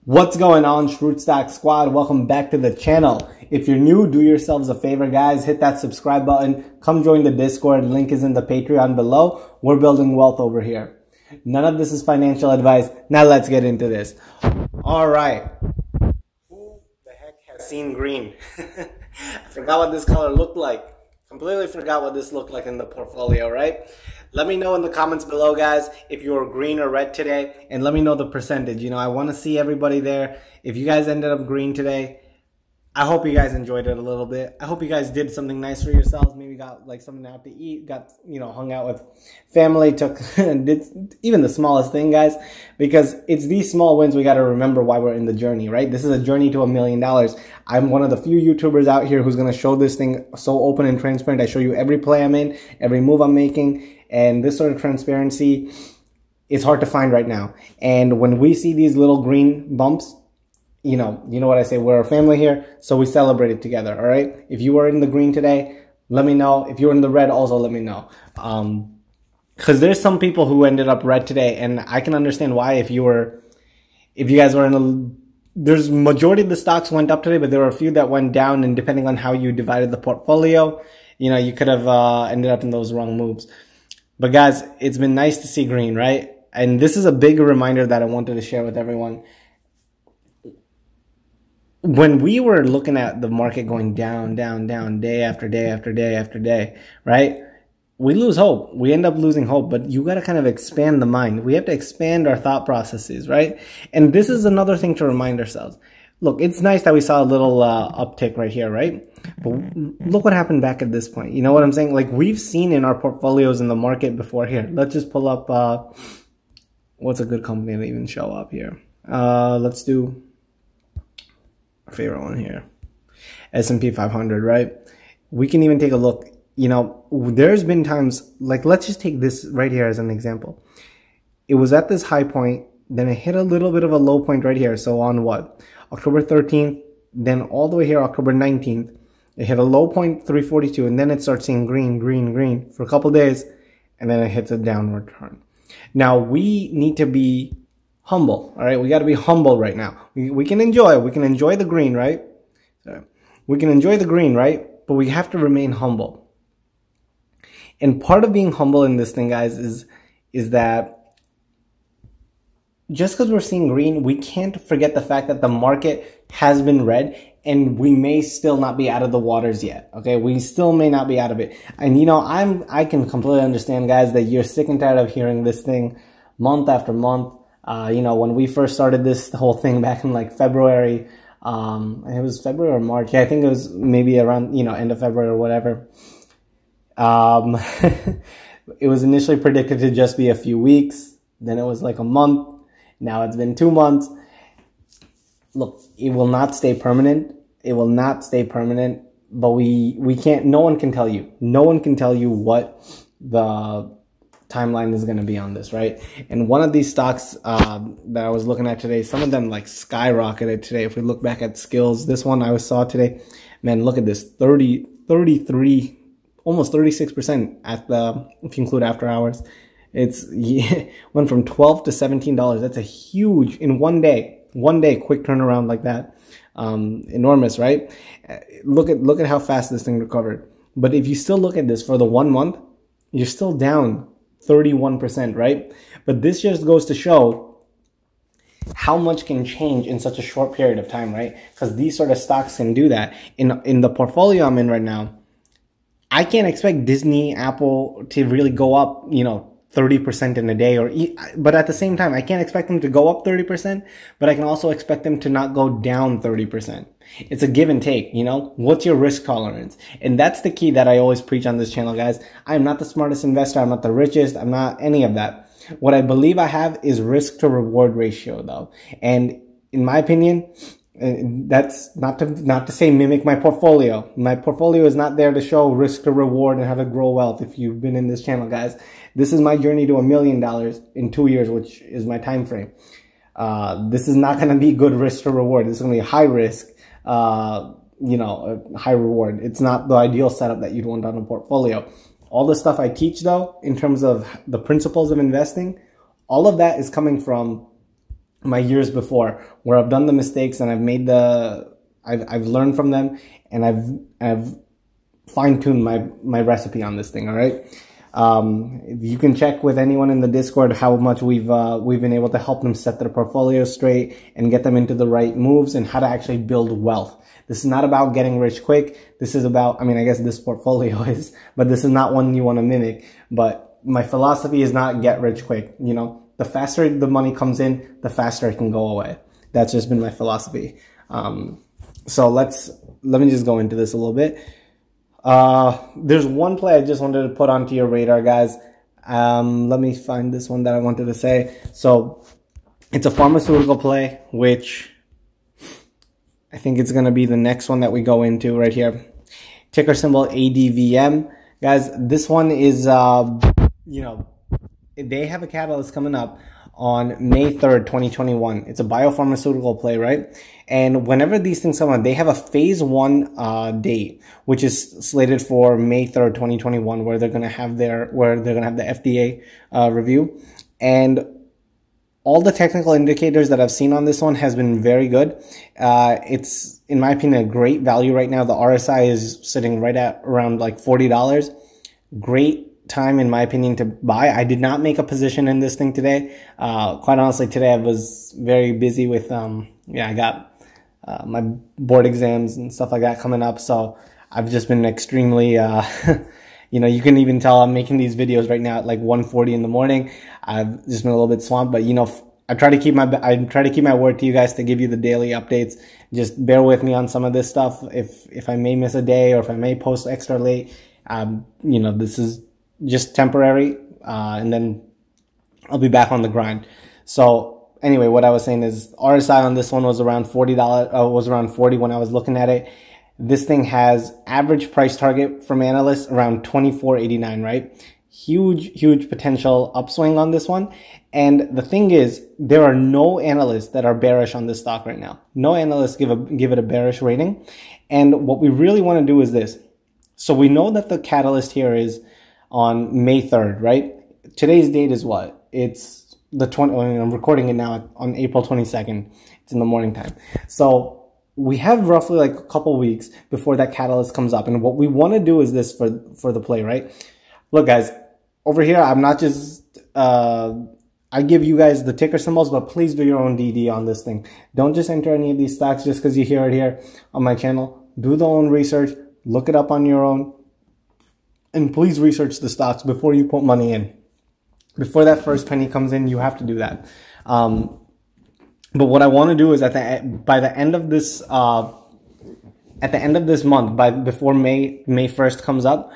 What's going on, Shroot Stock Squad? Welcome back to the channel. If you're new, do yourselves a favor, guys. Hit that subscribe button. Come join the Discord. Link is in the Patreon below. We're building wealth over here. None of this is financial advice. Now let's get into this. All right. Who the heck has seen green? I forgot what this color looked like. Completely forgot what this looked like in the portfolio, right? Let me know in the comments below, guys, if you were green or red today, and let me know the percentage. You know, I want to see everybody there. If you guys ended up green today, I hope you guys enjoyed it a little bit. I hope you guys did something nice for yourselves. Maybe got like something out to eat, got, you know, hung out with family, took, did even the smallest thing, guys, because it's these small wins we got to remember why we're in the journey, right? This is a journey to $1 million. I'm one of the few YouTubers out here who's going to show this thing so open and transparent. I show you every play I'm in, every move I'm making, and this sort of transparency is hard to find right now. And when we see these little green bumps, you know what I say, we're a family here, so we celebrate it together, all right? If you were in the green today, let me know. If you were in the red, also let me know. Because there's some people who ended up red today, and I can understand why. If you guys were in there's majority of the stocks went up today, but there were a few that went down, and depending on how you divided the portfolio, you know, you could have ended up in those wrong moves. But guys, it's been nice to see green, right? And this is a big reminder that I wanted to share with everyone. When we were looking at the market going down, down, down, day after day after day after day, right? We lose hope. We end up losing hope, but you got to kind of expand the mind. We have to expand our thought processes, right? And this is another thing to remind ourselves. Look, it's nice that we saw a little uptick right here, right? But look what happened back at this point. You know what I'm saying? Like, we've seen in our portfolios in the market before here. Let's just pull up, what's a good company to even show up here? Let's do our favorite one here, S&P 500, right? We can even take a look. You know, there's been times, like, let's just take this right here as an example. It was at this high point, then it hit a little bit of a low point right here. So on what? October 13th, then all the way here, October 19th, it hit a low point, 342, and then it starts seeing green, green, green for a couple days, and then it hits a downward turn. Now, we need to be humble, all right? We got to be humble right now. We can enjoy the green, right? So we can enjoy the green, right? But we have to remain humble. And part of being humble in this thing, guys, is that just because we're seeing green, we can't forget the fact that the market has been red, and we may still not be out of the waters yet, okay? We still may not be out of it. And, you know, I can completely understand, guys, that you're sick and tired of hearing this thing month after month. You know, when we first started this whole thing back in like February, it was February or March. Yeah, I think it was maybe around, you know, end of February or whatever. It was initially predicted to just be a few weeks. Then it was like a month. Now it's been 2 months. Look, it will not stay permanent. It will not stay permanent, but we can't, no one can tell you. No one can tell you what the timeline is going to be on this, right? And one of these stocks that I was looking at today, some of them like skyrocketed today. If we look back at skills, this one I saw today, man, look at this, 33, almost 36% at the, if you include after hours. It's went from $12 to $17. That's a huge, in one day, quick turnaround like that. Enormous, right? Look at how fast this thing recovered. But if you still look at this for the 1 month, you're still down 31%, right? But this just goes to show how much can change in such a short period of time, right? Because these sort of stocks can do that. In the portfolio I'm in right now, I can't expect Disney, Apple to really go up, you know, 30% in a day, but at the same time, I can't expect them to go up 30%, but I can also expect them to not go down 30%. It's a give and take, you know? What's your risk tolerance? And that's the key that I always preach on this channel, guys. I'm not the smartest investor. I'm not the richest. I'm not any of that. What I believe I have is risk to reward ratio, though. And in my opinion, that's not to say mimic my portfolio. My portfolio is not there to show risk to reward and how to grow wealth. If you've been in this channel, guys, this is my journey to $1 million in 2 years, which is my time frame. This is not going to be good risk to reward. This is going to be high risk, you know, high reward. It's not the ideal setup that you'd want on a portfolio. All the stuff I teach, though, in terms of the principles of investing, all of that is coming from my years before, where I've done the mistakes and I've learned from them, and I've fine-tuned my recipe on this thing. All right. You can check with anyone in the Discord how much we've been able to help them set their portfolio straight and get them into the right moves and how to actually build wealth. This is not about getting rich quick. This is about, I mean, I guess this portfolio is, but this is not one you want to mimic. But my philosophy is not get rich quick. You know, the faster the money comes in, the faster it can go away. That's just been my philosophy. So let me just go into this a little bit. There's one play I just wanted to put onto your radar, guys. Let me find this one that I wanted to say. So it's a pharmaceutical play, which I think it's going to be the next one that we go into right here. Ticker symbol ADVM. Guys, this one is, you know, they have a catalyst coming up on May 3rd, 2021. It's a biopharmaceutical play, right? And whenever these things come on, they have a phase 1 date, which is slated for May 3rd, 2021, where they're going to have the FDA review. And all the technical indicators that I've seen on this one has been very good. It's, in my opinion, a great value right now. The RSI is sitting right at around like $40. Great time, in my opinion, to buy. I did not make a position in this thing today. Quite honestly, today I was very busy with, I got my board exams and stuff like that coming up. So I've just been extremely, you know, you can even tell I'm making these videos right now at like 1:40 in the morning. I've just been a little bit swamped, but you know, I try to keep my word to you guys to give you the daily updates. Just bear with me on some of this stuff. If I may miss a day or if I may post extra late, you know, this is just temporary, and then I'll be back on the grind. So anyway, what I was saying is RSI on this one was around $40, was around 40 when I was looking at it. This thing has average price target from analysts around 24.89, right? Huge potential upswing on this one. And the thing is, there are no analysts that are bearish on this stock right now. No analysts give it a bearish rating. And what we really want to do is this. So we know that the catalyst here is on May 3rd, right? Today's date is what? It's the 20, I mean, I'm recording it now on April 22nd. It's in the morning time. So we have roughly like a couple weeks before that catalyst comes up. And what we want to do is this for the play, right? Look, guys, over here, I'm not just, I give you guys the ticker symbols, but please do your own DD on this thing. Don't just enter any of these stocks just because you hear it here on my channel. Do the own research, look it up on your own. And please research the stocks before you put money in. Before that first penny comes in, you have to do that. But what I want to do is by the end of this, at the end of this month, before May 1st comes up,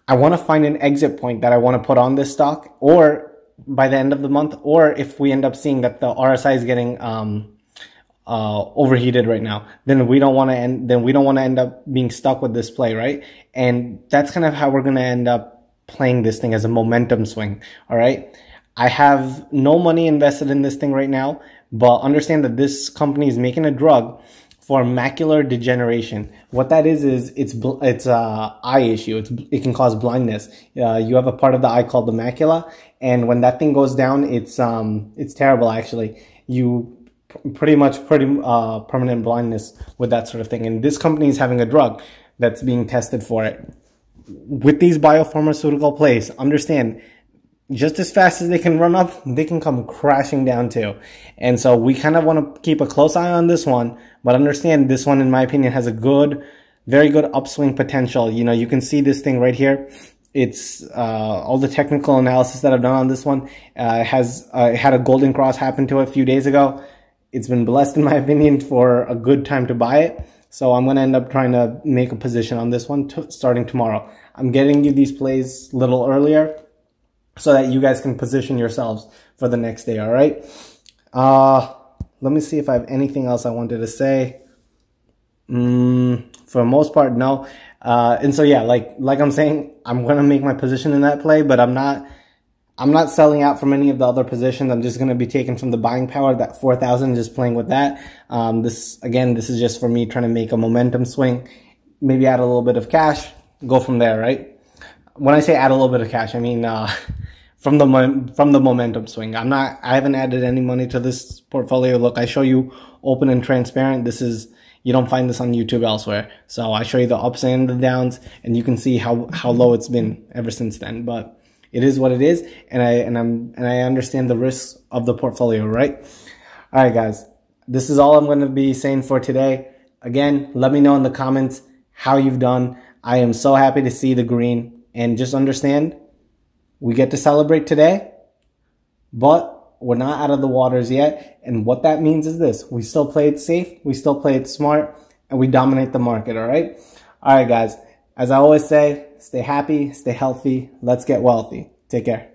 I want to find an exit point that I want to put on this stock, or by the end of the month, or if we end up seeing that the RSI is getting overheated right now, then we don't want to end up being stuck with this play, right? And that's kind of how we're going to end up playing this thing, as a momentum swing. All right. I have no money invested in this thing right now, but understand that this company is making a drug for macular degeneration. What that is it's a eye issue. It can cause blindness. You have a part of the eye called the macula, and when that thing goes down, it's terrible actually. You pretty much permanent blindness with that sort of thing. And this company is having a drug that's being tested for it. With these biopharmaceutical plays, understand, just as fast as they can run up, they can come crashing down too. And so we kind of want to keep a close eye on this one, but understand this one, in my opinion, has a very good upswing potential. You know, you can see this thing right here. It's all the technical analysis that I've done on this one. It had a golden cross happen to it a few days ago. It's been blessed, in my opinion, for a good time to buy it. So I'm going to end up trying to make a position on this one starting tomorrow. I'm getting you these plays a little earlier so that you guys can position yourselves for the next day, all right? Let me see if I have anything else I wanted to say. For the most part, no. And so, yeah, like I'm saying, I'm going to make my position in that play, but I'm not selling out from any of the other positions. I'm just going to be taking from the buying power, that 4,000, just playing with that. This is just for me trying to make a momentum swing, maybe add a little bit of cash, go from there, right? When I say add a little bit of cash, I mean, from the momentum swing. I haven't added any money to this portfolio. Look, I show you open and transparent. You don't find this on YouTube elsewhere. So I show you the ups and the downs, and you can see how low it's been ever since then. But it is what it is, and I understand the risks of the portfolio, right? All right, guys. This is all I'm going to be saying for today. Again, let me know in the comments how you've done. I am so happy to see the green, and just understand we get to celebrate today, but we're not out of the waters yet. And what that means is this: we still play it safe, we still play it smart, and we dominate the market, all right? All right, guys. As I always say, stay happy, stay healthy. Let's get wealthy. Take care.